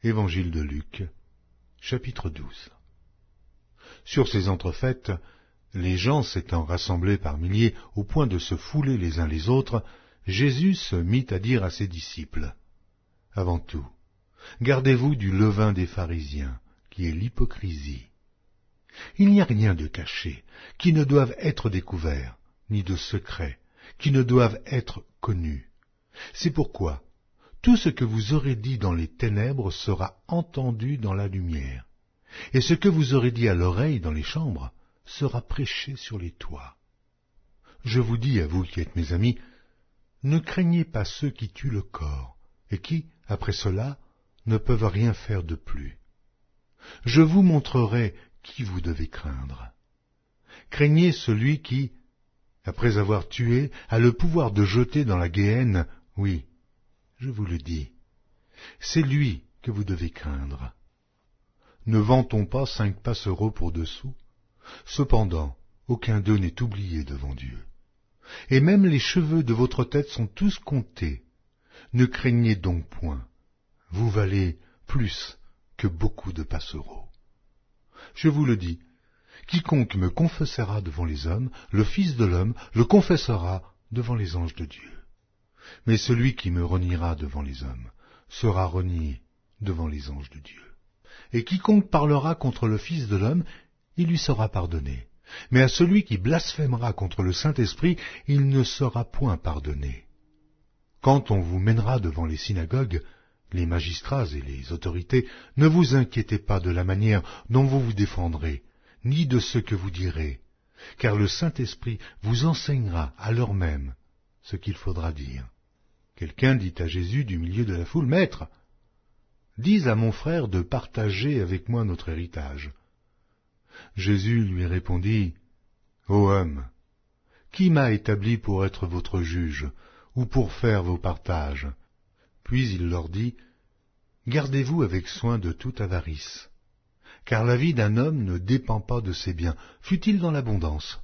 Évangile de Luc, chapitre 12. Sur ces entrefaites, les gens s'étant rassemblés par milliers au point de se fouler les uns les autres, Jésus se mit à dire à ses disciples, « Avant tout, gardez-vous du levain des pharisiens, qui est l'hypocrisie. Il n'y a rien de caché, qui ne doive être découvert, ni de secret, qui ne doivent être connus. C'est pourquoi tout ce que vous aurez dit dans les ténèbres sera entendu dans la lumière, et ce que vous aurez dit à l'oreille dans les chambres sera prêché sur les toits. Je vous dis, à vous qui êtes mes amis, ne craignez pas ceux qui tuent le corps, et qui, après cela, ne peuvent rien faire de plus. Je vous montrerai qui vous devez craindre. Craignez celui qui, après avoir tué, a le pouvoir de jeter dans la géhenne, oui, je vous le dis, c'est lui que vous devez craindre. Ne vend-on pas 5 passereaux pour 2 sous? Cependant, aucun d'eux n'est oublié devant Dieu. Et même les cheveux de votre tête sont tous comptés. Ne craignez donc point, vous valez plus que beaucoup de passereaux. Je vous le dis, quiconque me confessera devant les hommes, le Fils de l'homme le confessera devant les anges de Dieu. Mais celui qui me reniera devant les hommes sera renié devant les anges de Dieu. Et quiconque parlera contre le Fils de l'homme, il lui sera pardonné. Mais à celui qui blasphémera contre le Saint-Esprit, il ne sera point pardonné. Quand on vous mènera devant les synagogues, les magistrats et les autorités, ne vous inquiétez pas de la manière dont vous vous défendrez, ni de ce que vous direz, car le Saint-Esprit vous enseignera à l'heure même ce qu'il faudra dire. Quelqu'un dit à Jésus du milieu de la foule, « Maître, dis à mon frère de partager avec moi notre héritage. » Jésus lui répondit, « Ô homme, qui m'a établi pour être votre juge, ou pour faire vos partages ?» Puis il leur dit, « Gardez-vous avec soin de toute avarice, car la vie d'un homme ne dépend pas de ses biens, fût-il dans l'abondance. »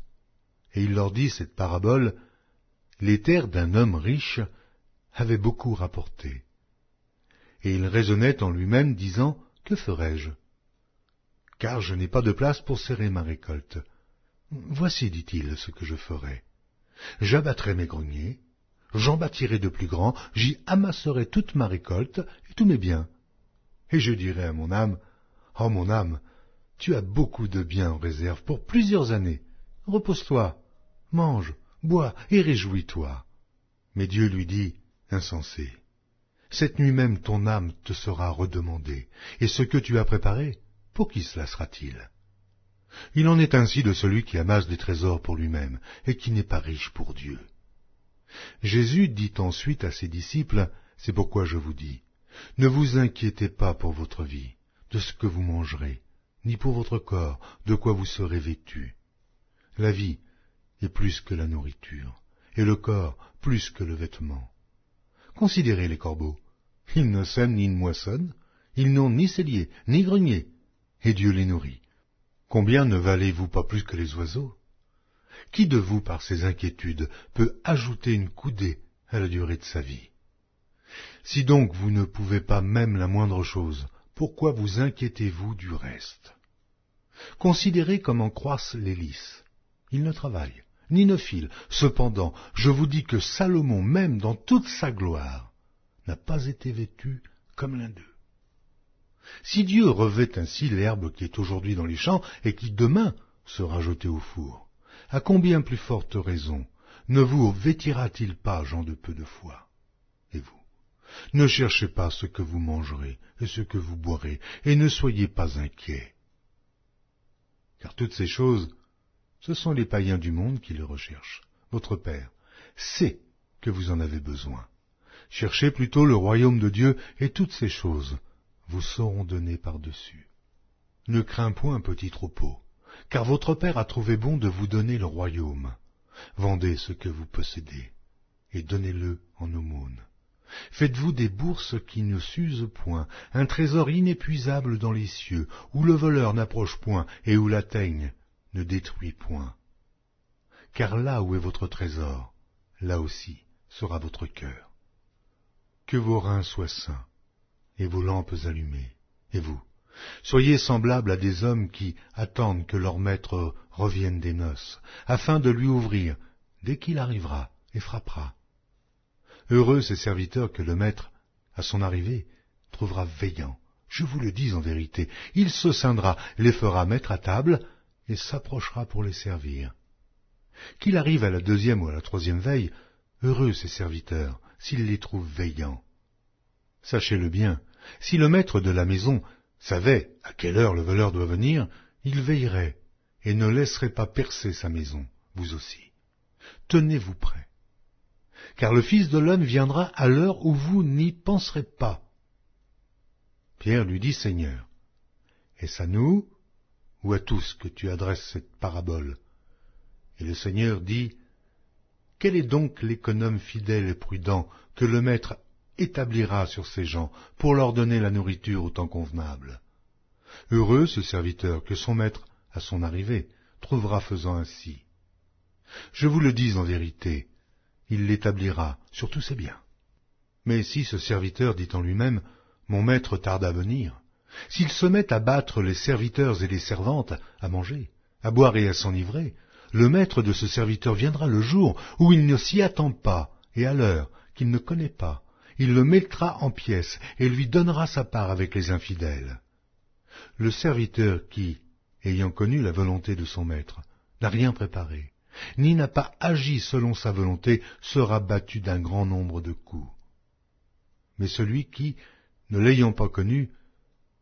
Et il leur dit cette parabole, « Les terres d'un homme riche avaient beaucoup rapporté. » Et il raisonnait en lui-même, disant, « Que ferai-je? Car je n'ai pas de place pour serrer ma récolte. Voici, dit-il, ce que je ferai. J'abattrai mes greniers, j'en bâtirai de plus grands, j'y amasserai toute ma récolte et tous mes biens. Et je dirai à mon âme, « Oh mon âme, tu as beaucoup de biens en réserve pour plusieurs années. Repose-toi, mange, bois et réjouis-toi. » Mais Dieu lui dit, « Insensé, cette nuit même ton âme te sera redemandée, et ce que tu as préparé, pour qui cela sera-t-il? Il en est ainsi de celui qui amasse des trésors pour lui-même, et qui n'est pas riche pour Dieu. » Jésus dit ensuite à ses disciples, « C'est pourquoi je vous dis, ne vous inquiétez pas pour votre vie, de ce que vous mangerez, ni pour votre corps, de quoi vous serez vêtus. La vie est plus que la nourriture, et le corps plus que le vêtement. Considérez les corbeaux, ils ne sèment ni ne moissonnent, ils n'ont ni cellier, ni grenier, et Dieu les nourrit. Combien ne valez-vous pas plus que les oiseaux? Qui de vous, par ses inquiétudes, peut ajouter une coudée à la durée de sa vie? Si donc vous ne pouvez pas même la moindre chose, pourquoi vous inquiétez-vous du reste? Considérez comment croissent les lys. Ils ne travaillent, ni ne filent. Cependant, je vous dis que Salomon, même dans toute sa gloire, n'a pas été vêtu comme l'un d'eux. Si Dieu revêt ainsi l'herbe qui est aujourd'hui dans les champs et qui demain sera jetée au four, à combien plus forte raison ne vous vêtira-t-il pas, gens de peu de foi? Et vous, ne cherchez pas ce que vous mangerez et ce que vous boirez, et ne soyez pas inquiets. Car toutes ces choses, ce sont les païens du monde qui les recherchent. Votre Père sait que vous en avez besoin. Cherchez plutôt le royaume de Dieu, et toutes ces choses vous seront données par-dessus. Ne crains point, petit troupeau, car votre Père a trouvé bon de vous donner le royaume. Vendez ce que vous possédez, et donnez-le en aumône. Faites-vous des bourses qui ne s'usent point, un trésor inépuisable dans les cieux, où le voleur n'approche point, et où la teigne ne détruit point. Car là où est votre trésor, là aussi sera votre cœur. Que vos reins soient sains, et vos lampes allumées. Et vous, soyez semblables à des hommes qui attendent que leur maître revienne des noces, afin de lui ouvrir dès qu'il arrivera et frappera. Heureux ces serviteurs que le maître, à son arrivée, trouvera veillant. Je vous le dis en vérité, il se scindra, les fera mettre à table, et s'approchera pour les servir. Qu'il arrive à la deuxième ou à la troisième veille, heureux ces serviteurs, s'il les trouve veillants. Sachez-le bien, si le maître de la maison savait à quelle heure le voleur doit venir, il veillerait, et ne laisserait pas percer sa maison, vous aussi. Tenez-vous prêts, car le Fils de l'homme viendra à l'heure où vous n'y penserez pas. Pierre lui dit, Seigneur, est-ce à nous ou à tous que tu adresses cette parabole? Et le Seigneur dit, quel est donc l'économe fidèle et prudent que le maître établira sur ses gens pour leur donner la nourriture au temps convenable? Heureux ce serviteur que son maître, à son arrivée, trouvera faisant ainsi. Je vous le dis en vérité, il l'établira sur tous ses biens. Mais si ce serviteur dit en lui-même, mon maître tarde à venir, s'il se met à battre les serviteurs et les servantes, à manger, à boire et à s'enivrer, le maître de ce serviteur viendra le jour où il ne s'y attend pas, et à l'heure qu'il ne connaît pas. Il le mettra en pièces et lui donnera sa part avec les infidèles. Le serviteur qui, ayant connu la volonté de son maître, n'a rien préparé, ni n'a pas agi selon sa volonté, sera battu d'un grand nombre de coups. Mais celui qui, ne l'ayant pas connu,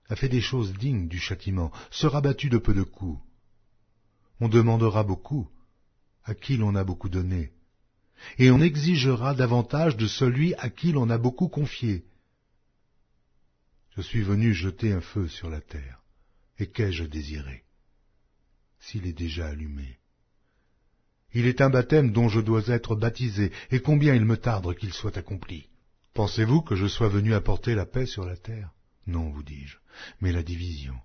a fait des choses dignes du châtiment, sera battu de peu de coups. On demandera beaucoup à qui l'on a beaucoup donné, et on exigera davantage de celui à qui l'on a beaucoup confié. Je suis venu jeter un feu sur la terre, et qu'ai-je désiré, s'il est déjà allumé? Il est un baptême dont je dois être baptisé, et combien il me tarde qu'il soit accompli. Pensez-vous que je sois venu apporter la paix sur la terre? Non, vous dis-je, mais la division.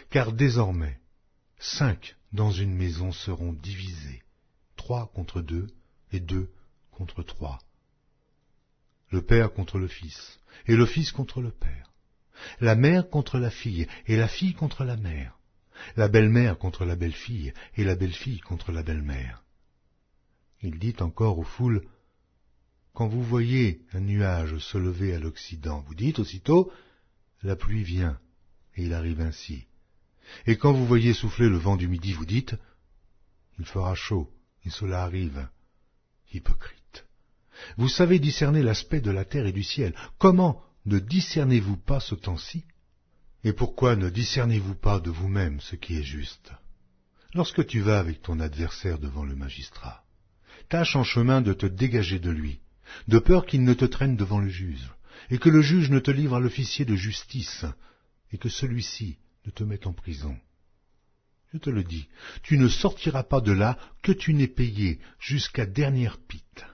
Car désormais, 5 dans une maison seront divisés, 3 contre 2 et 2 contre 3. Le père contre le fils, et le fils contre le père. La mère contre la fille, et la fille contre la mère. La belle-mère contre la belle-fille, et la belle-fille contre la belle-mère. Il dit encore aux foules, quand vous voyez un nuage se lever à l'Occident, vous dites aussitôt, la pluie vient, et il arrive ainsi. Et quand vous voyez souffler le vent du midi, vous dites, il fera chaud, et cela arrive. Hypocrite. Vous savez discerner l'aspect de la terre et du ciel. Comment ne discernez-vous pas ce temps-ci? Et pourquoi ne discernez-vous pas de vous-même ce qui est juste? Lorsque tu vas avec ton adversaire devant le magistrat, tâche en chemin de te dégager de lui, de peur qu'il ne te traîne devant le juge, et que le juge ne te livre à l'officier de justice, et que celui-ci ne te mette en prison. Je te le dis, tu ne sortiras pas de là que tu n'aies payé jusqu'à dernière pite.